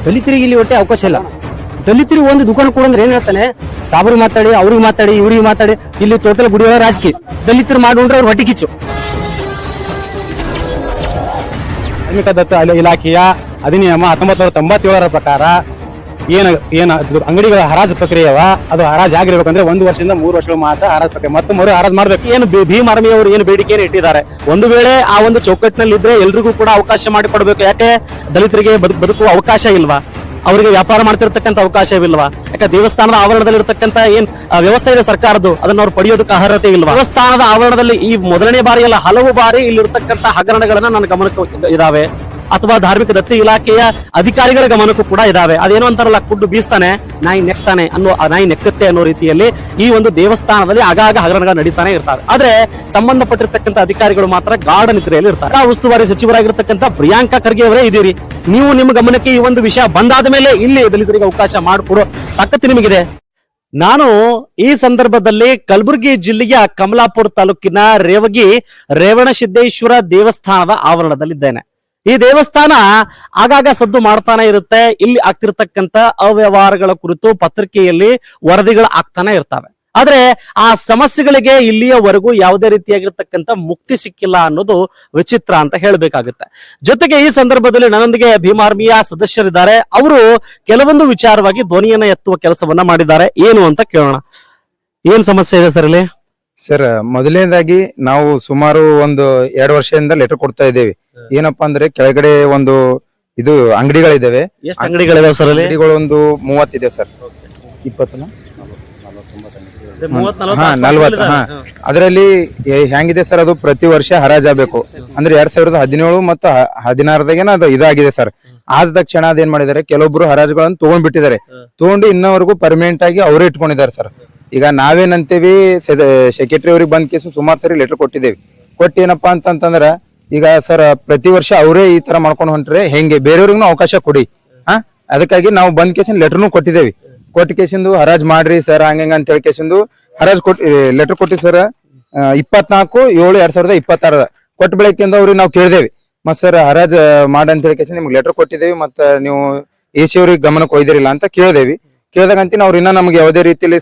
ದಲಿತರಿಗೆ ಇಲ್ಲಿ ಒಟ್ಟೆ ಅವಕಾಶ ಇಲ್ಲ. ದಲಿತರಿಗೆ ಒಂದು ದುಕಾನ ಕೊಡಂದ್ರೆ ಏನ್ ಹೇಳ್ತಾನೆ, ಸಾಬ್ರಿಗೆ ಮಾತಾಡಿ, ಅವ್ರಿಗೆ ಮಾತಾಡಿ, ಇವ್ರಿಗೆ ಮಾತಾಡಿ, ಇಲ್ಲಿ ಟೋಟಲ್ ಗುಡಿಯೊಳ ರಾಜಕೀಯ. ದಲಿತರು ಮಾಡ್ಕೊಂಡ್ರೆ ಅವ್ರು ಹೊಟ್ಟೆ ಕಿಚ್ಚು. ಕಾರ್ಮಿಕ ದತ್ತ ಇಲಾಖೆಯ ಅಧಿನಿಯಮ 1997 ಪ್ರಕಾರ ಏನು ಅಂಗಡಿಗಳ ಹರಾಜು ಪ್ರಕ್ರಿಯೆವ ಅದು ಹರಾಜು ಆಗಿರ್ಬೇಕಂದ್ರೆ 1 ವರ್ಷದಿಂದ 3 ವರ್ಷಗಳು ಮಾತ್ರ ಹರಾಜು ಪ್ರಕ್ರಿಯೆ ಮತ್ತು ಮರು ಹರಾಜು ಮಾಡ್ಬೇಕು. ಏನು ಭೀಮಾರ್ಮಿ ಅವರು ಏನು ಬೇಡಿಕೆಯನ್ನು ಇಟ್ಟಿದ್ದಾರೆ, ಒಂದು ವೇಳೆ ಆ ಒಂದು ಚೌಕಟ್ಟಿನಲ್ಲಿ ಇದ್ರೆ ಎಲ್ರಿಗೂ ಕೂಡ ಅವಕಾಶ ಮಾಡಿಕೊಡ್ಬೇಕು. ಯಾಕೆ ದಲಿತರಿಗೆ ಬದುಕುವ ಅವಕಾಶ ಇಲ್ವಾ? ಅವರಿಗೆ ವ್ಯಾಪಾರ ಮಾಡ್ತಿರ್ತಕ್ಕಂಥ ಅವಕಾಶವಿಲ್ವಾ? ಯಾಕೆ ದೇವಸ್ಥಾನದ ಆವರಣದಲ್ಲಿ ಇರತಕ್ಕಂತ ಏನ್ ವ್ಯವಸ್ಥೆ ಇದೆ ಸರ್ಕಾರದ್ದು, ಅದನ್ನ ಅವ್ರು ಪಡೆಯೋದಕ್ಕೆ ಅರ್ಹತೆ ಇಲ್ವಾ? ದೇವಸ್ಥಾನದ ಆವರಣದಲ್ಲಿ ಈ ಮೊದಲನೇ ಬಾರಿ ಅಲ್ಲ, ಹಲವು ಬಾರಿ ಇಲ್ಲಿರ್ತಕ್ಕಂಥ ಹಗರಣಗಳನ್ನ ನನ್ನ ಗಮನಕ್ಕೆ ಇದಾವೆ, ಅಥವಾ ಧಾರ್ಮಿಕ ದತ್ತಿ ಇಲಾಖೆಯ ಅಧಿಕಾರಿಗಳ ಗಮನಕ್ಕೂ ಕೂಡ ಇದಾವೆ. ಅದೇನೋ ಅಂತಾರಲ್ಲ, ಕುಡ್ಡು ಬೀಸ್ತಾನೆ ನಾಯಿ ನೆಕ್ತಾನೆ ಅನ್ನೋ, ನಾಯಿ ನೆಕ್ಕತ್ತೆ ಅನ್ನೋ ರೀತಿಯಲ್ಲಿ ಈ ಒಂದು ದೇವಸ್ಥಾನದಲ್ಲಿ ಆಗಾಗ ಹಗರಣಗಳು ನಡೀತಾನೆ ಇರ್ತಾರೆ. ಆದ್ರೆ ಸಂಬಂಧಪಟ್ಟಿರ್ತಕ್ಕಂಥ ಅಧಿಕಾರಿಗಳು ಮಾತ್ರ ಗಾಢ ನಿದ್ರೆಯಲ್ಲಿ ಇರ್ತಾರೆ. ಉಸ್ತುವಾರಿ ಸಚಿವರಾಗಿರ್ತಕ್ಕಂಥ ಪ್ರಿಯಾಂಕಾ ಖರ್ಗೆ ಅವರೇ ಇದೀರಿ, ನೀವು ನಿಮ್ಮ ಗಮನಕ್ಕೆ ಈ ಒಂದು ವಿಷಯ ಬಂದಾದ ಮೇಲೆ ಇಲ್ಲಿ ದಲಿತರಿಗೆ ಅವಕಾಶ ಮಾಡಿಕೊಡೋ ತಾಕತ್ತು ನಿಮಗಿದೆ. ನಾನು ಈ ಸಂದರ್ಭದಲ್ಲಿ ಕಲಬುರಗಿ ಜಿಲ್ಲೆಯ ಕಮಲಾಪುರ ತಾಲೂಕಿನ ರೇವಗಿ ರೇವಣಸಿದ್ದೇಶ್ವರ ದೇವಸ್ಥಾನದ ಆವರಣದಲ್ಲಿದ್ದೇನೆ. ಈ ದೇವಸ್ಥಾನ ಆಗಾಗ ಸದ್ದು ಮಾಡ್ತಾನೆ ಇರುತ್ತೆ. ಇಲ್ಲಿ ಆಗ್ತಿರ್ತಕ್ಕಂಥ ಅವ್ಯವಹಾರಗಳ ಕುರಿತು ಪತ್ರಿಕೆಯಲ್ಲಿ ವರದಿಗಳು ಆಗ್ತಾನೆ ಇರ್ತವೆ. ಆದ್ರೆ ಆ ಸಮಸ್ಯೆಗಳಿಗೆ ಇಲ್ಲಿಯವರೆಗೂ ಯಾವುದೇ ರೀತಿಯಾಗಿರ್ತಕ್ಕಂಥ ಮುಕ್ತಿ ಸಿಕ್ಕಿಲ್ಲ ಅನ್ನೋದು ವಿಚಿತ್ರ ಅಂತ ಹೇಳಬೇಕಾಗುತ್ತೆ. ಜೊತೆಗೆ ಈ ಸಂದರ್ಭದಲ್ಲಿ ನನ್ನೊಂದಿಗೆ ಭೀಮಾರ್ಮಿಯ ಸದಸ್ಯರಿದ್ದಾರೆ. ಅವರು ಕೆಲವೊಂದು ವಿಚಾರವಾಗಿ ಧ್ವನಿಯನ್ನ ಎತ್ತುವ ಕೆಲಸವನ್ನ ಮಾಡಿದ್ದಾರೆ. ಏನು ಅಂತ ಕೇಳೋಣ. ಏನ್ ಸಮಸ್ಯೆ ಇದೆ ಸರ್ ಇಲ್ಲಿ? ಸರ್, ಮೊದಲನೇದಾಗಿ ನಾವು ಸುಮಾರು 1-2 ವರ್ಷದಿಂದ ಲೆಟರ್ ಕೊಡ್ತಾ ಇದ್ದೇವೆ. ಏನಪ್ಪಾ ಅಂದ್ರೆ ಕೆಳಗಡೆ ಒಂದು ಇದು ಅಂಗಡಿಗಳಿದಾವೆ. ಎಷ್ಟು ಅಂಗಡಿಗಳಿದಾವೆ ಸರ್ ಅಲ್ಲಿ? ಅಂಗಡಿಗಳು ಒಂದು 30 ಇದೆ ಸರ್. 20 40. ಅದರಲ್ಲಿ ಹೆಂಗಿದೆ ಸರ್, ಅದು ಪ್ರತಿ ವರ್ಷ ಹರಾಜಾಗಬೇಕು. ಅಂದ್ರೆ 2017 ಮತ್ತು 2016 ಅದು ಇದಾಗಿದೆ ಸರ್. ಆದ ತಕ್ಷಣ ಅದೇನ್ ಮಾಡಿದ್ದಾರೆ, ಕೆಲವೊಬ್ರು ಹರಾಜುಗಳನ್ನು ತಗೊಂಡ್ಬಿಟ್ಟಿದ್ದಾರೆ. ತಗೊಂಡು ಇನ್ನವರೆಗೂ ಪರ್ಮನೆಂಟ್ ಆಗಿ ಅವರೇ ಇಟ್ಕೊಂಡಿದ್ದಾರೆ ಸರ್. ಈಗ ನಾವೇನಂತೇವಿ, ಸೆಕ್ರೆಟರಿ ಅವ್ರಿಗೆ ಬಂದ್ ಕೇಸು ಸುಮಾರು ಸರಿ ಲೆಟರ್ ಕೊಟ್ಟಿದ್ದೇವೆ. ಏನಪ್ಪಾ ಅಂತಂದ್ರ, ಈಗ ಸರ್ ಪ್ರತಿ ವರ್ಷ ಅವರೇ ಈ ತರ ಮಾಡ್ಕೊಂಡು ಹೊಂಟ್ರೆ ಹೆಂಗೆ, ಬೇರೆಯವ್ರಿಗೂ ಅವಕಾಶ ಕೊಡಿ. ಅದಕ್ಕಾಗಿ ನಾವು ಬಂದ್ ಕೇಸಿನ ಲೆಟರ್ನು ಕೊಟ್ಟಿದ್ದೇವೆ. ಕೊಟ್ಟ ಕೇಸಿಂದು ಹರಾಜ್ ಮಾಡ್ರಿ ಸರ್ ಹಂಗ ಅಂತ ಹೇಳಿ ಕೇಸಿಂದು ಹರಾಜ್ ಲೆಟರ್ ಕೊಟ್ಟಿ ಸರ್. 24/7/2026 ಕೊಟ್ಟ ಬೆಳಕಿಂದ ಅವ್ರಿಗೆ ನಾವು ಕೇಳಿದೇವಿ. ಮತ್ ಸರ್ ಹರಾಜ್ ಅಂತ ಹೇಳಿ ಕೇಸಿಂದ ನಿಮ್ಗೆ ಲೆಟರ್ ಕೊಟ್ಟಿದ್ದೇವೆ, ಮತ್ತ ನೀವು AC ಅವ್ರಿಗೆ ಗಮನಕ್ಕೆ ಒಯ್ದಿರಿಲ್ಲ ಅಂತ ಕೇಳಿದೇವಿ. ಕೇಳಿದಾಗಂತ ಅವ್ರು ಇನ್ನ ನಮ್ಗೆ ಯಾವುದೇ ರೀತಿಯಲ್ಲಿ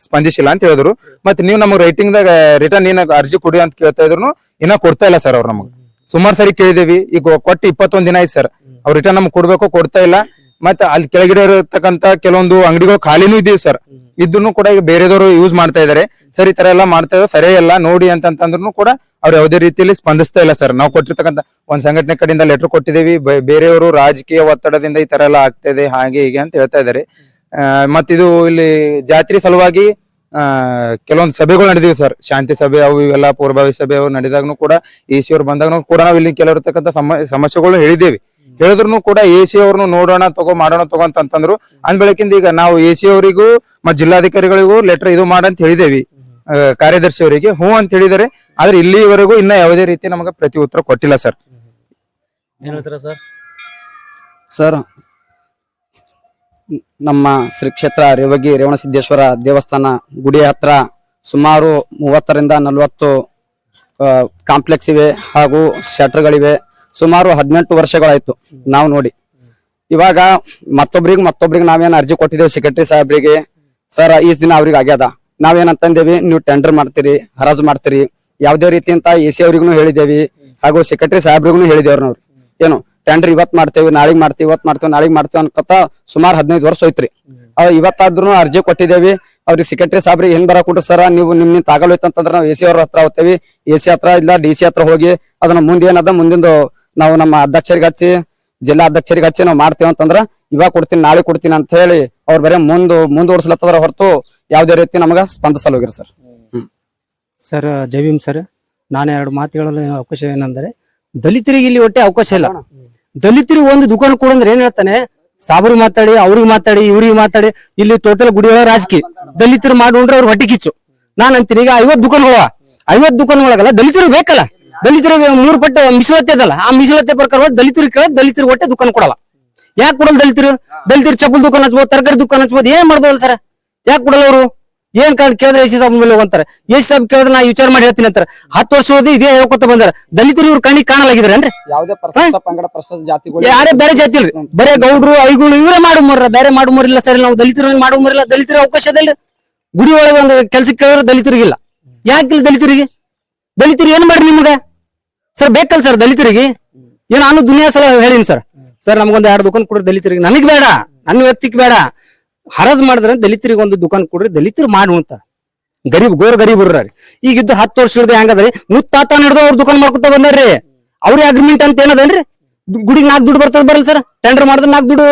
ಸ್ಪಂದಿಸಿಲ್ಲ ಅಂತ ಹೇಳಿದ್ರು. ಮತ್ತೆ ನೀವು ನಮ್ಗೆ ರೈಟಿಂಗ್ ದಾಗ ರಿಟರ್ನ್ ಏನ ಅರ್ಜಿ ಕೊಡಿ ಅಂತ ಕೇಳ್ತಾ ಇದ್ರು, ಇನ್ನ ಕೊಡ್ತಾ ಇಲ್ಲ ಸರ್. ಅವ್ರು ನಮ್ಗೆ ಸುಮಾರು ಸರಿ ಕೇಳಿದೇವಿ. ಈಗ ಕೊಟ್ಟು 21 ದಿನ ಆಯ್ತು ಸರ್. ಅವ್ರು ರಿಟರ್ನ್ ನಮ್ಗೆ ಕೊಡ್ಬೇಕು, ಕೊಡ್ತಾ ಇಲ್ಲ. ಮತ್ತೆ ಅಲ್ಲಿ ಕೆಳಗಡೆ ಇರತಕ್ಕಂತ ಕೆಲವೊಂದು ಅಂಗಡಿಗಳು ಖಾಲಿನೂ ಇದೀವಿ ಸರ್. ಇದನ್ನು ಕೂಡ ಈಗ ಬೇರೆದವರು ಯೂಸ್ ಮಾಡ್ತಾ ಇದಾರೆ. ಸರ್ ಈ ತರ ಎಲ್ಲ ಮಾಡ್ತಾ ಇದ್ದಾರೆ, ಸರಿಯಲ್ಲ ನೋಡಿ ಅಂತಂದ್ರು ಕೂಡ ಅವ್ರು ಯಾವುದೇ ರೀತಿಯಲ್ಲಿ ಸ್ಪಂದಿಸ್ತಾ ಇಲ್ಲ ಸರ್. ನಾವು ಕೊಟ್ಟಿರ್ತಕ್ಕಂಥ ಒಂದ್ ಸಂಘಟನೆ ಕಡೆಯಿಂದ ಲೆಟರ್ ಕೊಟ್ಟಿದ್ದೇವಿ. ಬೇರೆಯವರು ರಾಜಕೀಯ ಒತ್ತಡದಿಂದ ಈ ತರ ಎಲ್ಲ ಆಗ್ತಾ ಇದೆ ಹಾಗೆ ಹೀಗೆ ಅಂತ ಹೇಳ್ತಾ ಇದಾರೆ. ಮತ್ತಿದು ಇಲ್ಲಿ ಜಾತ್ರೆ ಸಲುವಾಗಿ ಕೆಲವೊಂದು ಸಭೆಗಳು ನಡೆದಿವಿ ಸರ್. ಶಾಂತಿ ಸಭೆ ಅವು ಇವೆಲ್ಲ ಪೂರ್ವಭಾವಿ ಸಭೆ ಅವು ನಡೆದಾಗ್ನು ಕೂಡ AC ಅವ್ರು ಬಂದಾಗ್ನು ಕೂಡ ನಾವು ಇಲ್ಲಿ ಕೆಲವಿರ್ತಕ್ಕಂಥ ಸಮಸ್ಯೆಗಳು ಹೇಳಿದ್ದೇವೆ. ಹೇಳಿದ್ರು ಕೂಡ AC ಅವ್ರನ್ನು ನೋಡೋಣ ಮಾಡೋಣ ಅಂತಂದ್ರು. ಅಂದ್ ಬೆಳಕಿಂದ ಈಗ ನಾವು AC ಅವರಿಗೂ ಮತ್ತು ಜಿಲ್ಲಾಧಿಕಾರಿಗಳಿಗೂ ಲೆಟರ್ ಇದು ಮಾಡಂತ ಹೇಳಿದೇವಿ, ಕಾರ್ಯದರ್ಶಿ ಅವರಿಗೆ ಹ್ಞೂ ಅಂತ ಹೇಳಿದಾರೆ. ಆದ್ರೆ ಇಲ್ಲಿವರೆಗೂ ಇನ್ನ ಯಾವುದೇ ರೀತಿ ನಮಗೆ ಪ್ರತಿ ಉತ್ತರ ಕೊಟ್ಟಿಲ್ಲ ಸರ್. ಸರ್, ನಮ್ಮ ಶ್ರೀ ಕ್ಷೇತ್ರ ರೇವಗಿ ರೇವಣಸಿದ್ದೇಶ್ವರ ದೇವಸ್ಥಾನ ಗುಡಿ ಹತ್ರ ಸುಮಾರು 30ರಿಂದ 40 ಕಾಂಪ್ಲೆಕ್ಸ್ ಇವೆ ಹಾಗೂ ಶಟರ್ಗಳಿವೆ. ಸುಮಾರು 18 ವರ್ಷಗಳಾಯ್ತು ನಾವು ನೋಡಿ. ಇವಾಗ ಮತ್ತೊಬ್ರಿಗೆ ನಾವೇನು ಅರ್ಜಿ ಕೊಟ್ಟಿದ್ದೇವೆ ಸೆಕ್ರೆಟರಿ ಸಾಹೇಬ್ರಿಗೆ. ಸರ್ ಈ ದಿನ ಅವ್ರಿಗೆ ಆಗ್ಯದ, ನಾವೇನಂತಂದೇವಿ, ನೀವು ಟೆಂಡರ್ ಮಾಡ್ತೀರಿ, ಹರಾಜು ಮಾಡ್ತೀರಿ, ಯಾವುದೇ ರೀತಿ ಅಂತ AC ಅವ್ರಿಗೂ ಹೇಳಿದೇವಿ ಹಾಗೂ ಸೆಕ್ರೆಟರಿ ಸಾಹೇಬ್ರಿಗೂ ಹೇಳಿದೇವ್ರಿ. ನಾವು ಏನು ಟೆಂಡರ್ ಇವತ್ ಮಾಡ್ತೇವೆ, ನಾಳೆಗ್ ಮಾಡ್ತೀವಿ, ಇವತ್ ಮಾಡ್ತೇವೆ, ನಾಳೆಗ್ ಮಾಡ್ತೇವೆ ಅನ್ಕೋತ ಸುಮಾರು 15 ವರ್ಷ ಹೋಯ್ತ್ರಿ. ಇವತ್ತಾದ್ರೂ ಅರ್ಜಿ ಕೊಟ್ಟಿದ್ದೇವಿ. ಅವ್ರಿಗೆ ಸೆಕ್ರೆಟರಿ ಸಾಹೇಬ್ರಿಗೆ ಹೆಂಗ್ ಬರಕೊಟ್ರು ಸರ್, ನೀವು ನಿಮ್ ತಾಗಲೋಯ್ತು ಅಂತಂದ್ರೆ ನಾವು AC ಅವ್ರ ಹತ್ರ ಹೋಗ್ತೇವಿ. AC ಹತ್ರ ಇಲ್ಲ DC ಹತ್ರ ಹೋಗಿ ಅದನ್ನ ಮುಂದೆ ಏನದ ಮುಂದಿಂದು ನಾವು ನಮ್ಮ ಅಧ್ಯಕ್ಷರಿಗೆ ಹಚ್ಚಿ, ಜಿಲ್ಲಾ ಅಧ್ಯಕ್ಷರಿಗೆ ಹಚ್ಚಿ ನಾವು ಮಾಡ್ತೇವೆ ಅಂತಂದ್ರ ಇವಾಗ ಕೊಡ್ತೀನಿ ನಾಳೆ ಕೊಡ್ತೀನಿ ಅಂತ ಹೇಳಿ ಅವ್ರು ಬರೀ ಮುಂದುವರ್ಸ್ಲತ್ತದ್ರ ಹೊರತು ಯಾವುದೇ ರೀತಿ ನಮಗ ಸ್ಪಂದಿಸಲ್ ಹೋಗಿರಿ ಸರ್. ಸರ್ ಜೈವಿಮ್ ಸರ್, ನಾನು 2 ಮಾತುಗಳಲ್ಲಿ ಅವಕಾಶ ಏನಂದ್ರೆ, ದಲಿತರಿಗೆ ಇಲ್ಲಿ ಒಟ್ಟೆ ಅವಕಾಶ ಇಲ್ಲ. ದಲಿತರಿಗೆ ಒಂದು ದುಕಾನ ಕೊಡಂದ್ರೆ ಏನ್ ಹೇಳ್ತಾನೆ, ಸಾಬ್ರಿಗೆ ಮಾತಾಡಿ, ಅವ್ರಿಗೆ ಮಾತಾಡಿ, ಇವ್ರಿಗೆ ಮಾತಾಡಿ, ಇಲ್ಲಿ ಟೋಟಲ್ ಗುಡಿಯೊಳ ರಾಜಕೀಯ. ದಲಿತರು ಮಾಡ್ಕೊಂಡ್ರೆ ಅವ್ರು ಹೊಟ್ಟೆ ಕಿಚ್ಚು. ನಾನ್ ಅಂತೀನಿ, ಈಗ 50 ದುಕಾನ್ಗಳಾಗಲ್ಲ, ದಲಿತರು ಬೇಕಲ್ಲ. ದಲಿತರಿಗೆ 3 ಪಟ್ಟು ಮೀಸಲಾತಿ ಅದಲ್ಲ, ಆ ಮೀಸಲಾತಿ ಪ್ರಕಾರ ದಲಿತರಿಗೆ ಕೇಳ, ದಲಿತರಿಗೆ ಒಟ್ಟೆ ದುಕಾನ ಕೊಡಲ್ಲ. ಯಾಕೆ ಕೊಡಲ್ಲ ದಲಿತರು? ಚಪ್ಪಲ್ ದುಕಾನ್ ಹಚ್ಬೋದು, ತರಕಾರಿ ದುಕಾನ್ ಹಚ್ಬೋದು, ಏನ್ ಮಾಡ್ಬೋದಲ್ಲ ಸರ್? ಯಾಕೆ ಕೊಡಲ್ಲ ಅವರು? ಏನ್ ಕಾರಣ ಕೇಳಿದ್ರೆ ಎಸಿ ಸಾಬ್ ಮೇಲೆ ಹೋಗಂತಾರೆ. ಎಸಿ ಸಾಬ್ ಕೇಳಿದ್ರೆ ನಾ ವಿಚಾರ ಮಾಡಿ ಹೇಳ್ತೀನಿ ಅಂತಾರೆ. 10 ವರ್ಷ ಓದಿ ಇದೇ ಹೇಳ್ಕೊತ ಬಂದಾರ. ದಲಿತರು ಇವ್ರ ಕಣ್ಣಿಗೆ ಕಾಣಲಾಗಿದ್ರೇನ್ರಿ? ಯಾವುದೇ ಪರಿಶಿಷ್ಟ ಪಂಗಡ ಪರಿಶಿಷ್ಟ ಜಾತಿಗಳು ಯಾರೇ ಬೇರೆ ಜಾತಿ ಇಲ್ರಿ, ಬರೇ ಗೌಡ್ರು ಐಗಳು ಇವರೇ ಮಾಡುಮರ್ರ, ಬೇರೆ ಮಾಡುಮರಿಲ್ಲ ಸರ್. ನಾವು ದಲಿತರು ಮಾಡುಮರಿಲ್ಲ, ದಲಿತರ ಅವಕಾಶ ಅದಲ್ರಿ. ಗುಡಿ ಒಳಗೆ ಒಂದು ಕೆಲ್ಸಕ್ಕೆ ಕೇಳಿದ್ರೆ ದಲಿತರಿಗಿಲ್ಲ. ಯಾಕಿಲ್ಲ ದಲಿತರಿಗೆ? ದಲಿತರು ಏನ್ ಮಾಡ್ರಿ ನಿಮ್ಗ ಸರ್? ಬೇಕಲ್ ಸರ್ ದಲಿತರಿಗೆ? ಏನ್ ನಾನು ದುನಿಯಾ ಸಲ ಹೇಳಿನಿ ಸರ್. ಸರ್ ನಮ್ಗೊಂದ್ 2 ದುಕಾನ್ ಕೊಡ್ರಿ ದಲಿತರಿಗೆ. ನನಗ್ ಬೇಡ, ನನ್ನ ವ್ಯಕ್ತಿಗೆ ಬೇಡ. ಹರಾಜ್ ಮಾಡಿದ್ರೆ ದಲಿತರಿಗೆ ಒಂದು ದುಕಾನ್ ಕೊಡ್ರಿ, ದಲಿತರು ಮಾಡಿ ಉಂಟ. ಗೋರ್ ಗರೀಬ್ ಇರ್ರಿ. ಈಗ ಇದ್ದು 10 ವರ್ಷ ಹಿಡಿದು ಹೆಂಗದ್ರಿ, ಮುತ್ತಾತ ಹಿಡಿದು ಅವ್ರು ದುಕಾನ್ ಮಾಡ್ಕೊತ ಬಂದಾರ್ರಿ. ಅವ್ರಿಗೆ ಅಗ್ರಿಮೆಂಟ್ ಅಂತ ಏನದೇನ್ರಿ? ಗುಡಿಗೆ 4 ದುಡ್ಡು ಬರ್ತದ ಬರಲ್ಲ ಸರ್? ಟೆಂಡರ್ ಮಾಡಿದ್ರೆ 4 ದುಡ್ಡು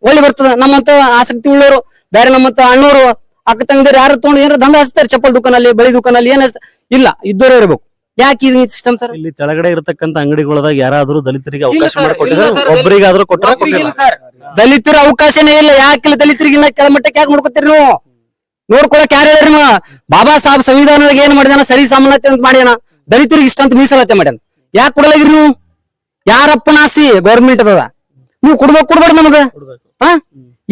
ಒಳ್ಳೆ ಬರ್ತದ. ನಮ್ಮಂತ ಆಸಕ್ತಿ ಉಳ್ಳವರು, ಬೇರೆ ನಮ್ಮಂತ ಅಣ್ಣವರು ಅಕ್ಕ ತಂಗಿದ್ರು ಯಾರು ತಗೊಂಡು ಏನಾರ ದಂಧ ಹಚ್ತಾರೆ. ಚಪ್ಪಲ್ ದುಕಾನಲ್ಲಿ, ಬಳಿ ದುಕಾನಲ್ಲಿ ಏನ್ ಇಲ್ಲ, ಇದ್ದೋರೇ ಇರ್ಬೇಕು. ಯಾಕೆ ಇದು ಸಿಸ್ಟಮ್ ಸರ್? ಇಲ್ಲಿ ಕೆಳಗಡೆ ಇರತಕ್ಕಂತ ಅಂಗಡಿಗಳದಾಗ ಯಾರಾದ್ರೂ ದಲಿತರಿಗೆ ಅವಕಾಶ ಸರ್, ಮಾಡಿಕೊಟ್ಟಿದ್ರೆ ಇಲ್ಲ ಸರ್, ಒಬ್ಬರಿಗಾದ್ರೂ ಕೊಟ್ಟರೆ ಒಬ್ರಿಗಿಲ್ಲ ಸರ್. ದಲಿತರ ಅವಕಾಶನೇ ಇಲ್ಲ. ಯಾಕಿಲ್ಲ ದಲಿತರಿಗೆ? ಕೆಳಮಟ್ಟಕ್ಕೆ ಯಾಕೆ ನೋಡ್ಕೊತೀರಿ ನೀವು? ನೋಡ್ಕೊಳಕ್ ಯಾರು ಹೇಳ್ರಿ? ಬಾಬಾ ಸಾಹೇಬ್ ಸಂವಿಧಾನದಾಗ ಏನ್ ಮಾಡಿದಾನ? ಸರಿ ಸಮಾನತೆ ಅಂತ ಮಾಡ್ಯಾನ. ದಲಿತರಿಗೆ ಇಷ್ಟಂತ ಮೀಸಲಾತಿ ಮಾಡ್ಯಾನ. ಯಾಕೆ ಕೊಡಲಾಗಿರಿ ನೀವು? ಯಾರಪ್ಪನ ಆಸ್ತಿ ಗೌರ್ಮೆಂಟ್ ಅದ, ನೀವು ಕೊಡ್ಬೇಡ್ದು ನಮಗ. ಹಾ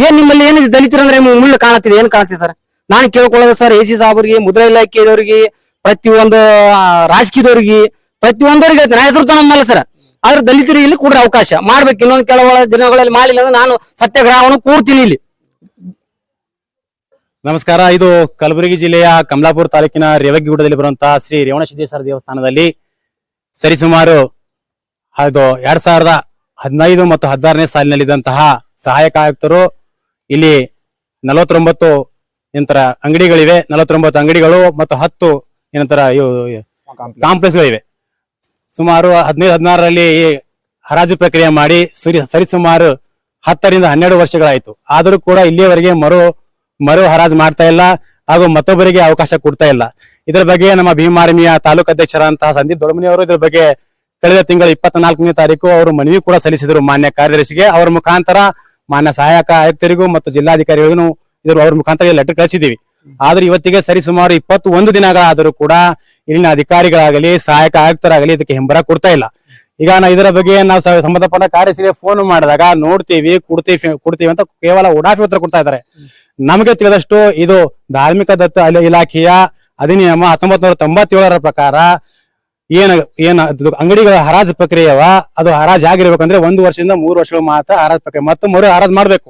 ಏನ್ ನಿಮ್ಮಲ್ಲಿ ಏನಿದೆ? ದಲಿತರ ಅಂದ್ರೆ ಮುಳ್ಳು ಕಾಣತ್ತಿದೆ, ಏನ್ ಕಾಣತ್ತಿದೆ ಸರ್? ನಾನು ಕೇಳ್ಕೊಳ್ಳೋದು ಸರ್, ಎಸಿ ಸಾಹೇಬರಿಗೆ, ಮುದ್ರಾ ಇಲಾಖೆದವ್ರಿಗೆ, ಪ್ರತಿಯೊಂದು ರಾಜಕೀಯದವ್ರಿಗೆ, ಪ್ರತಿಯೊಂದವ್ರಿಗೆ ಹೇಳ್ತೀನಿ. ನಾ ಹೆಸರು ನಮ್ಮಲ್ಲ ಸರ್. ಆದ್ರೆ ದಲಿತರಿಗೆ ಇಲ್ಲಿ ಕೊಡ್ರಿ ಅವಕಾಶ ಮಾಡ್ಬೇಕು. ಇನ್ನೊಂದು ಕೆಲವು ದಿನಗಳಲ್ಲಿ ಮಾಡಿಲ್ಲ ಅಂದ್ರೆ ನಾನು ಸತ್ಯಾಗ್ರಹವನ್ನು ಕೂರ್ತೀನಿ ಇಲ್ಲಿ. ನಮಸ್ಕಾರ. ಇದು ಕಲಬುರಗಿ ಜಿಲ್ಲೆಯ ಕಮಲಾಪುರ ತಾಲೂಕಿನ ರೇವಗಿಗುಡ್ಡದಲ್ಲಿ ಬರುವಂತಹ ಶ್ರೀ ರೇವಣಸಿದ್ದೇಶ್ವರ ದೇವಸ್ಥಾನದಲ್ಲಿ ಸರಿಸುಮಾರು ಅದು 2015 ಮತ್ತು 16ನೇ ಸಾಲಿನಲ್ಲಿದ್ದಂತಹ ಸಹಾಯಕ ಆಯುಕ್ತರು ಇಲ್ಲಿ 49 ಏನಂತರ ಅಂಗಡಿಗಳಿವೆ. 49 ಅಂಗಡಿಗಳು ಮತ್ತು 10 ಏನಂತರ ಕಾಂಪ್ಲೆಕ್ಸ್ಗಳಿವೆ. ಸುಮಾರು 15-16ರಲ್ಲಿ ಹರಾಜು ಪ್ರಕ್ರಿಯೆ ಮಾಡಿ ಸರಿಸುಮಾರು 10 ರಿಂದ 12 ವರ್ಷಗಳಾಯ್ತು. ಆದರೂ ಕೂಡ ಇಲ್ಲಿಯವರೆಗೆ ಮರು ಹರಾಜು ಮಾಡ್ತಾ ಇಲ್ಲ ಹಾಗೂ ಮತ್ತೊಬ್ಬರಿಗೆ ಅವಕಾಶ ಕೊಡ್ತಾ ಇಲ್ಲ. ಇದರ ಬಗ್ಗೆ ನಮ್ಮ ಭೀಮಾರ್ಮಿಯ ತಾಲೂಕು ಅಧ್ಯಕ್ಷರಂತಹ ಸಂದೀಪ್ ದೊಡಮನಿ ಅವರು ಇದ್ರ ಬಗ್ಗೆ ಕಳೆದ ತಿಂಗಳ 24ನೇ ತಾರೀಕು ಅವರು ಮನವಿ ಕೂಡ ಸಲ್ಲಿಸಿದರು ಮಾನ್ಯ ಕಾರ್ಯದರ್ಶಿಗೆ. ಅವರ ಮುಖಾಂತರ ಮಾನ್ಯ ಸಹಾಯಕ ಆಯುಕ್ತರಿಗೂ ಮತ್ತು ಜಿಲ್ಲಾಧಿಕಾರಿಗಳಿಗೂ ಅವ್ರ ಮುಖಾಂತರ ಲೆಟರ್ ಕಳಿಸಿದ್ದೀವಿ. ಆದ್ರೆ ಇವತ್ತಿಗೆ ಸರಿಸುಮಾರು 21 ದಿನಗಳಾದರೂ ಕೂಡ ಇಲ್ಲಿನ ಅಧಿಕಾರಿಗಳಾಗಲಿ ಸಹಾಯಕ ಆಯುಕ್ತರಾಗಲಿ ಇದಕ್ಕೆ ಹಿಂಬರ ಕೊಡ್ತಾ ಇಲ್ಲ. ಈಗ ಇದರ ಬಗ್ಗೆ ನಾವು ಸಂಬಂಧಪಟ್ಟ ಕಾರ್ಯದರ್ಶಿಗೆ ಫೋನ್ ಮಾಡಿದಾಗ ನೋಡ್ತೀವಿ ಕೊಡ್ತೀವಿ ಅಂತ ಕೇವಲ ಉಡಾಫಿ ಉತ್ತರ ಕೊಡ್ತಾ ಇದ್ದಾರೆ. ನಮಗೆ ತಿಳಿದಷ್ಟು ಇದು ಧಾರ್ಮಿಕ ದತ್ತು ಇಲಾಖೆಯ ಅಧಿನಿಯಮ 1997ರ ಪ್ರಕಾರ ಏನ ಅಂಗಡಿಗಳ ಹರಾಜು ಪ್ರಕ್ರಿಯೆವ ಅದು ಹರಾಜು ಆಗಿರ್ಬೇಕಂದ್ರೆ 1 ವರ್ಷದಿಂದ 3 ವರ್ಷಗಳು ಮಾತ್ರ ಹರಾಜು ಪ್ರಕ್ರಿಯೆ ಮತ್ತು ಮರು ಹರಾಜು ಮಾಡ್ಬೇಕು.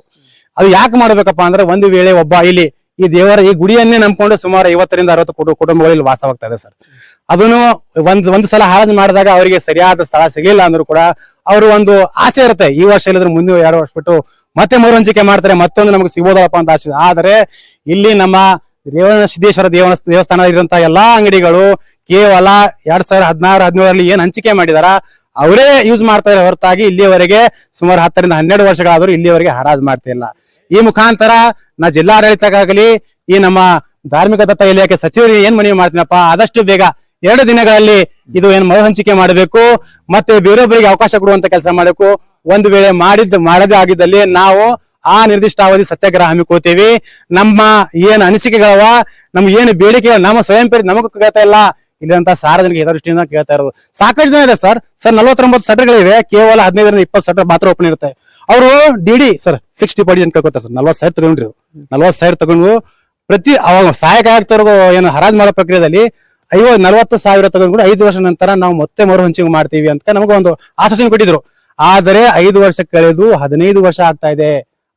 ಅದು ಯಾಕೆ ಮಾಡ್ಬೇಕಪ್ಪ ಅಂದ್ರೆ, ಒಂದು ವೇಳೆ ಒಬ್ಬ ಇಲ್ಲಿ ಈ ದೇವರ ಈ ಗುಡಿಯನ್ನೇ ನಂಬ್ಕೊಂಡು ಸುಮಾರು 50 ರಿಂದ 60 ಕುಟುಂಬಗಳಲ್ಲಿ ವಾಸವಾಗ್ತಾ ಇದೆ ಸರ್. ಅದನ್ನು ಒಂದು ಸಲ ಹರಾಜು ಮಾಡಿದಾಗ ಅವರಿಗೆ ಸರಿಯಾದ ಸ್ಥಳ ಸಿಗಲಿಲ್ಲ ಅಂದ್ರೂ ಕೂಡ ಅವರು ಒಂದು ಆಸೆ ಇರುತ್ತೆ, ಈ ವರ್ಷ ಇಲ್ಲದ್ರೆ ಮುಂದೆ 2 ವರ್ಷ ಬಿಟ್ಟು ಮತ್ತೆ ಮರು ಹಂಚಿಕೆ ಮಾಡ್ತಾರೆ, ಮತ್ತೊಂದು ನಮ್ಗೆ ಸಿಗೋದಪ್ಪ ಅಂತ ಆಸೆ. ಆದರೆ ಇಲ್ಲಿ ನಮ್ಮ ರೇವಣಸಿದ್ದೇಶ್ವರ ದೇವಸ್ಥಾನ ಇರುವಂತಹ ಎಲ್ಲಾ ಅಂಗಡಿಗಳು ಕೇವಲ 2016-17ರಲ್ಲಿ ಏನ್ ಹಂಚಿಕೆ ಮಾಡಿದಾರ ಅವರೇ ಯೂಸ್ ಮಾಡ್ತಾ ಇರೋ ಹೊರತಾಗಿ ಇಲ್ಲಿಯವರೆಗೆ ಸುಮಾರು 10 ರಿಂದ 12 ವರ್ಷಗಳಾದರೂ ಇಲ್ಲಿಯವರೆಗೆ ಹರಾಜು ಮಾಡ್ತಿಲ್ಲ. ಈ ಮುಖಾಂತರ ನಾ ಜಿಲ್ಲಾಡಳಿತಕ್ಕಾಗಲಿ ಈ ನಮ್ಮ ಧಾರ್ಮಿಕ ದತ್ತ ಇಲಾಖೆ ಸಚಿವರಿಗೆ ಏನ್ ಮನವಿ ಮಾಡ್ತೀನಪ್ಪ, ಆದಷ್ಟು ಬೇಗ 2 ದಿನಗಳಲ್ಲಿ ಇದು ಏನ್ ಮರು ಹಂಚಿಕೆ ಮಾಡಬೇಕು ಮತ್ತೆ ಬೇರೊಬ್ಬರಿಗೆ ಅವಕಾಶ ಕೊಡುವಂತ ಕೆಲಸ ಮಾಡಬೇಕು. ಒಂದು ವೇಳೆ ಮಾಡದೇ ಆಗಿದ್ದಲ್ಲಿ ನಾವು ಆ ನಿರ್ದಿಷ್ಟ ಅವಧಿ ಸತ್ಯಾಗ್ರಹ ಹಮ್ಮಿಕೊಳ್ತೀವಿ. ನಮ್ಮ ಏನ್ ಅನಿಸಿಕೆಗಳವ, ನಮ್ಗೆ ಏನು ಬೇಡಿಕೆ ನಮ್ಮ ಸ್ವಯಂ ಪ್ರೇರಿತ ನಮಗೂ ಕೇಳ್ತಾ ಇಲ್ಲ, ಇಲ್ಲಿಂತ ಸಾರ್ವಜನಿಕ ಹಿತದೃಷ್ಟಿಯಿಂದ ಕೇಳ್ತಾ ಇರೋದು. ಸಾಕಷ್ಟು ಜನ ಇದೆ ಸರ್. 49 ಸೆಟರ್ಗಳಿವೆ, ಕೇವಲ 15 ರಿಂದ 20 ಸೆಟರ್ ಮಾತ್ರ ಓಪನ್ ಇರುತ್ತೆ. ಅವರು ಡಿಡಿ ಸರ್ ಫಿಕ್ಸ್ ಡಿಪಾಸಿಟ್ ಅಂತ ಕೇಳ್ಕೊತಾರೆ ಸರ್. 40,000 ತಗೊಂಡ್ರಿ, 40,000 ತಗೊಂಡು ಪ್ರತಿ ಅವಾಗ ಸಹಾಯಕ ಆಯುಕ್ತರಿಗೂ ಏನು ಹರಾಜು ಮಾಡೋ ಪ್ರಕ್ರಿಯೆಯಲ್ಲಿ 40,000 ತಗೊಂಡು 5 ವರ್ಷ ನಂತರ ನಾವು ಮತ್ತೆ ಮರು ಹಂಚಿಕೆ ಮಾಡ್ತೀವಿ ಅಂತ ನಮಗೆ ಒಂದು ಆಶ್ವಾಸನೆ ಕೊಟ್ಟಿದ್ರು. ಆದರೆ 5 ವರ್ಷ ಕಳೆದು 15 ವರ್ಷ ಆಗ್ತಾ ಇದೆ,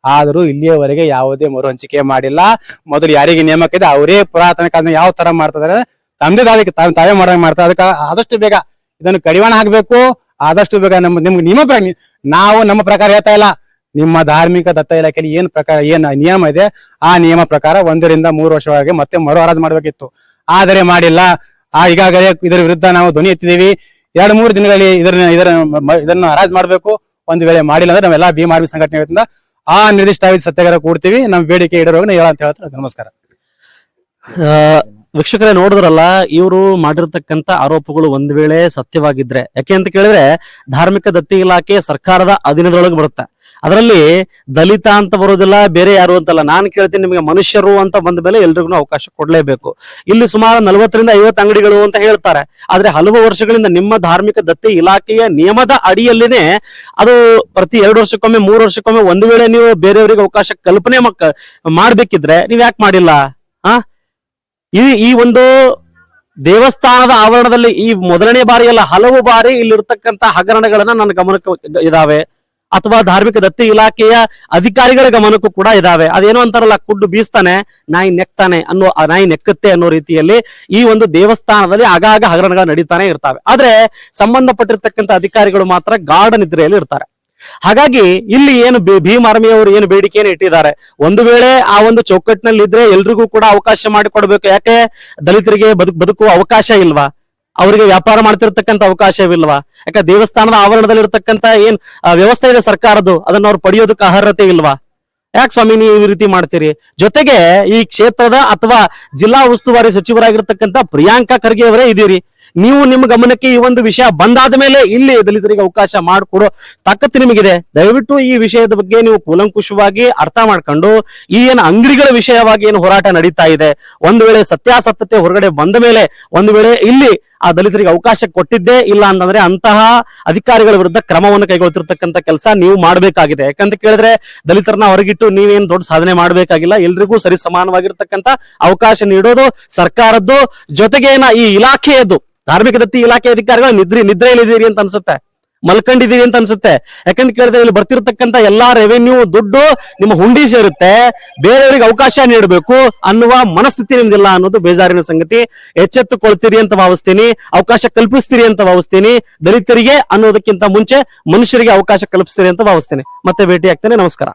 ಆದರೂ ಇಲ್ಲಿಯವರೆಗೆ ಯಾವುದೇ ಮರು ಹಂಚಿಕೆ ಮಾಡಿಲ್ಲ. ಮೊದಲು ಯಾರಿಗೆ ನೇಮಕ ಇದೆ ಅವರೇ ಪುರಾತನ ಕಾಲದ ಯಾವ ತರ ಮಾಡ್ತಿದಾರೆ ತಮ್ಮದೇ ತಾವೇ ಮಾಡಂಗ್ ಮಾಡ್ತಾರೆ. ಅದಕ್ಕೆ ಆದಷ್ಟು ಬೇಗ ಇದನ್ನು ಕಡಿವಾಣ ಹಾಕ್ಬೇಕು. ಆದಷ್ಟು ಬೇಗ ನಿಮ್ಗೆ ನಾವು ನಮ್ಮ ಪ್ರಕಾರ ಹೇಳ್ತಾ ಇಲ್ಲ, ನಿಮ್ಮ ಧಾರ್ಮಿಕ ದತ್ತ ಇಲಾಖೆಯಲ್ಲಿ ಏನ್ ನಿಯಮ ಇದೆ ಆ ನಿಯಮ ಪ್ರಕಾರ 1 ರಿಂದ 3 ವರ್ಷದೊಳಗೆ ಮತ್ತೆ ಮರು ಹರಾಜು ಮಾಡ್ಬೇಕಿತ್ತು, ಆದರೆ ಮಾಡಿಲ್ಲ. ಈಗಾಗಲೇ ಇದರ ವಿರುದ್ಧ ನಾವು ಧ್ವನಿ ಎತ್ತಿದೀವಿ. 2-3 ದಿನಗಳಲ್ಲಿ ಇದನ್ನು ಹರಾಜು ಮಾಡ್ಬೇಕು. ಒಂದು ವೇಳೆ ಮಾಡಿಲ್ಲ ಅಂದ್ರೆ ನಾವೆಲ್ಲ ಭೀಮಾರ್ಮಿ ಸಂಘಟನೆ ವತಿಯಿಂದ ಆ ನಿರ್ದಿಷ್ಟ ಸತ್ಯಾಗ್ರಹ ಕೊಡ್ತೀವಿ. ನಮ್ಮ ಬೇಡಿಕೆ ಇಡೋವಾಗ ಹೇಳ ಅಂತ ಹೇಳ್ತಾರೆ. ನಮಸ್ಕಾರ. ವೀಕ್ಷಕರೇ, ನೋಡಿದ್ರಲ್ಲ, ಇವರು ಮಾಡಿರ್ತಕ್ಕಂತ ಆರೋಪಗಳು ಒಂದ್ ವೇಳೆ ಸತ್ಯವಾಗಿದ್ರೆ, ಯಾಕೆ ಅಂತ ಕೇಳಿದ್ರೆ ಧಾರ್ಮಿಕ ದತ್ತಿ ಇಲಾಖೆ ಸರ್ಕಾರದ ಅಧೀನದೊಳಗೆ ಬರುತ್ತೆ. ಅದರಲ್ಲಿ ದಲಿತ ಅಂತ ಬರೋದಿಲ್ಲ, ಬೇರೆ ಯಾರು ಅಂತಲ್ಲ. ನಾನು ಕೇಳ್ತೀನಿ, ನಿಮಗೆ ಮನುಷ್ಯರು ಅಂತ ಬಂದ ಮೇಲೆ ಎಲ್ರಿಗೂ ಅವಕಾಶ ಕೊಡ್ಲೇಬೇಕು. ಇಲ್ಲಿ ಸುಮಾರು 40 ರಿಂದ 50 ಅಂಗಡಿಗಳು ಅಂತ ಹೇಳ್ತಾರೆ. ಆದ್ರೆ ಹಲವು ವರ್ಷಗಳಿಂದ ನಿಮ್ಮ ಧಾರ್ಮಿಕ ದತ್ತಿ ಇಲಾಖೆಯ ನಿಯಮದ ಅಡಿಯಲ್ಲಿನೇ ಅದು ಪ್ರತಿ 2 ವರ್ಷಕ್ಕೊಮ್ಮೆ 3 ವರ್ಷಕ್ಕೊಮ್ಮೆ ಒಂದು ವೇಳೆ ನೀವು ಬೇರೆಯವರಿಗೆ ಅವಕಾಶ ಕಲ್ಪನೆ ಮಾಡ್ಬೇಕಿದ್ರೆ ನೀವ್ ಯಾಕೆ ಮಾಡಿಲ್ಲ? ಈ ಒಂದು ದೇವಸ್ಥಾನದ ಆವರಣದಲ್ಲಿ ಈ ಮೊದಲನೇ ಬಾರಿ ಅಲ್ಲ, ಹಲವು ಬಾರಿ ಇಲ್ಲಿರ್ತಕ್ಕಂಥ ಹಗರಣಗಳನ್ನ ನನ್ನ ಗಮನಕ್ಕೆ ಇದಾವೆ, ಅಥವಾ ಧಾರ್ಮಿಕ ದತ್ತಿ ಇಲಾಖೆಯ ಅಧಿಕಾರಿಗಳ ಗಮನಕ್ಕೂ ಕೂಡ ಇದಾವೆ. ಅದೇನೋ ಅಂತಾರಲ್ಲ, ಕುಡ್ಡು ಬೀಸ್ತಾನೆ ನಾಯಿ ನೆಕ್ತಾನೆ ಅನ್ನೋ, ನಾಯಿ ನೆಕ್ಕುತ್ತೆ ಅನ್ನೋ ರೀತಿಯಲ್ಲಿ ಈ ಒಂದು ದೇವಸ್ಥಾನದಲ್ಲಿ ಆಗಾಗ ಹಗರಣಗಳು ನಡೀತಾನೆ ಇರ್ತಾವೆ. ಆದ್ರೆ ಸಂಬಂಧಪಟ್ಟಿರ್ತಕ್ಕಂಥ ಅಧಿಕಾರಿಗಳು ಮಾತ್ರ ಗಾಢ ನಿದ್ರೆಯಲ್ಲಿ ಇರ್ತಾರೆ. ಹಾಗಾಗಿ ಇಲ್ಲಿ ಏನು ಭೀಮಾರ್ಮಿ ಅವರು ಏನು ಬೇಡಿಕೆಯನ್ನು ಇಟ್ಟಿದ್ದಾರೆ, ಒಂದು ವೇಳೆ ಆ ಒಂದು ಚೌಕಟ್ಟಿನಲ್ಲಿ ಇದ್ರೆ ಎಲ್ರಿಗೂ ಕೂಡ ಅವಕಾಶ ಮಾಡಿಕೊಡ್ಬೇಕು. ಯಾಕೆ ದಲಿತರಿಗೆ ಬದುಕುವ ಅವಕಾಶ ಇಲ್ವಾ? ಅವರಿಗೆ ವ್ಯಾಪಾರ ಮಾಡ್ತಿರ್ತಕ್ಕಂಥ ಅವಕಾಶವಿಲ್ವಾ? ಯಾಕೆ ದೇವಸ್ಥಾನದ ಆವರಣದಲ್ಲಿ ಇರ್ತಕ್ಕಂಥ ಏನ್ ವ್ಯವಸ್ಥೆ ಇದೆ ಸರ್ಕಾರದ್ದು, ಅದನ್ನ ಅವ್ರು ಪಡೆಯೋದಕ್ಕೆ ಅರ್ಹತೆ ಇಲ್ವಾ? ಯಾಕೆ ಸ್ವಾಮಿ ನೀವು ಈ ರೀತಿ ಮಾಡ್ತೀರಿ? ಜೊತೆಗೆ ಈ ಕ್ಷೇತ್ರದ ಅಥವಾ ಜಿಲ್ಲಾ ಉಸ್ತುವಾರಿ ಸಚಿವರಾಗಿರ್ತಕ್ಕಂಥ ಪ್ರಿಯಾಂಕಾ ಖರ್ಗೆ ಅವರೇ ಇದೀರಿ. ನೀವು ನಿಮ್ಮ ಗಮನಕ್ಕೆ ಈ ಒಂದು ವಿಷಯ ಬಂದಾದ ಮೇಲೆ ಇಲ್ಲಿ ದಲಿತರಿಗೆ ಅವಕಾಶ ಮಾಡಿಕೊಡೋ ತಾಕತ್ತು ನಿಮಗಿದೆ. ದಯವಿಟ್ಟು ಈ ವಿಷಯದ ಬಗ್ಗೆ ನೀವು ಕೂಲಂಕುಷವಾಗಿ ಅರ್ಥ ಮಾಡ್ಕೊಂಡು ಈ ಏನು ಅಂಗಡಿಗಳ ವಿಷಯವಾಗಿ ಏನು ಹೋರಾಟ ನಡೀತಾ ಇದೆ, ಒಂದು ವೇಳೆ ಸತ್ಯಾಸತ್ಯತೆ ಹೊರಗಡೆ ಬಂದ ಮೇಲೆ ಒಂದು ವೇಳೆ ಇಲ್ಲಿ ಆ ದಲಿತರಿಗೆ ಅವಕಾಶ ಕೊಟ್ಟಿದ್ದೇ ಇಲ್ಲ ಅಂತಂದ್ರೆ ಅಂತಹ ಅಧಿಕಾರಿಗಳ ವಿರುದ್ಧ ಕ್ರಮವನ್ನು ಕೈಗೊಳ್ತಿರ್ತಕ್ಕಂಥ ಕೆಲಸ ನೀವು ಮಾಡಬೇಕಾಗಿದೆ. ಯಾಕಂತ ಕೇಳಿದ್ರೆ ದಲಿತರನ್ನ ಹೊರಗಿಟ್ಟು ನೀವೇನು ದೊಡ್ಡ ಸಾಧನೆ ಮಾಡಬೇಕಾಗಿಲ್ಲ. ಎಲ್ರಿಗೂ ಸರಿ ಸಮಾನವಾಗಿರ್ತಕ್ಕಂಥ ಅವಕಾಶ ನೀಡೋದು ಸರ್ಕಾರದ್ದು, ಜೊತೆಗೆ ಈ ಇಲಾಖೆಯದ್ದು, ಧಾರ್ಮಿಕ ದತ್ತಿ ಇಲಾಖೆ ಅಧಿಕಾರಿಗಳು ನಿದ್ರೆಯಲ್ಲಿದ್ದೀರಿ ಅಂತ ಅನ್ಸುತ್ತೆ, ಮಲ್ಕೊಂಡಿದ್ದೀರಿ ಅಂತ ಅನ್ಸುತ್ತೆ. ಯಾಕಂತ ಕೇಳಿದ್ರೆ ಇಲ್ಲಿ ಬರ್ತಿರ್ತಕ್ಕಂಥ ಎಲ್ಲಾ ರೆವೆನ್ಯೂ ದುಡ್ಡು ನಿಮ್ಮ ಹುಂಡಿ ಸೇರುತ್ತೆ, ಬೇರೆಯವರಿಗೆ ಅವಕಾಶ ನೀಡಬೇಕು ಅನ್ನುವ ಮನಸ್ಥಿತಿ ನಿಮ್ದಿಲ್ಲ ಅನ್ನೋದು ಬೇಜಾರಿನ ಸಂಗತಿ. ಎಚ್ಚೆತ್ತುಕೊಳ್ತೀರಿ ಅಂತ ಭಾವಿಸ್ತೀನಿ, ಅವಕಾಶ ಕಲ್ಪಿಸ್ತೀರಿ ಅಂತ ಭಾವಿಸ್ತೀನಿ. ದಲಿತರಿಗೆ ಅನ್ನೋದಕ್ಕಿಂತ ಮುಂಚೆ ಮನುಷ್ಯರಿಗೆ ಅವಕಾಶ ಕಲ್ಪಿಸ್ತೀರಿ ಅಂತ ಭಾವಿಸ್ತೀನಿ. ಮತ್ತೆ ಭೇಟಿ ಆಗ್ತೇನೆ. ನಮಸ್ಕಾರ.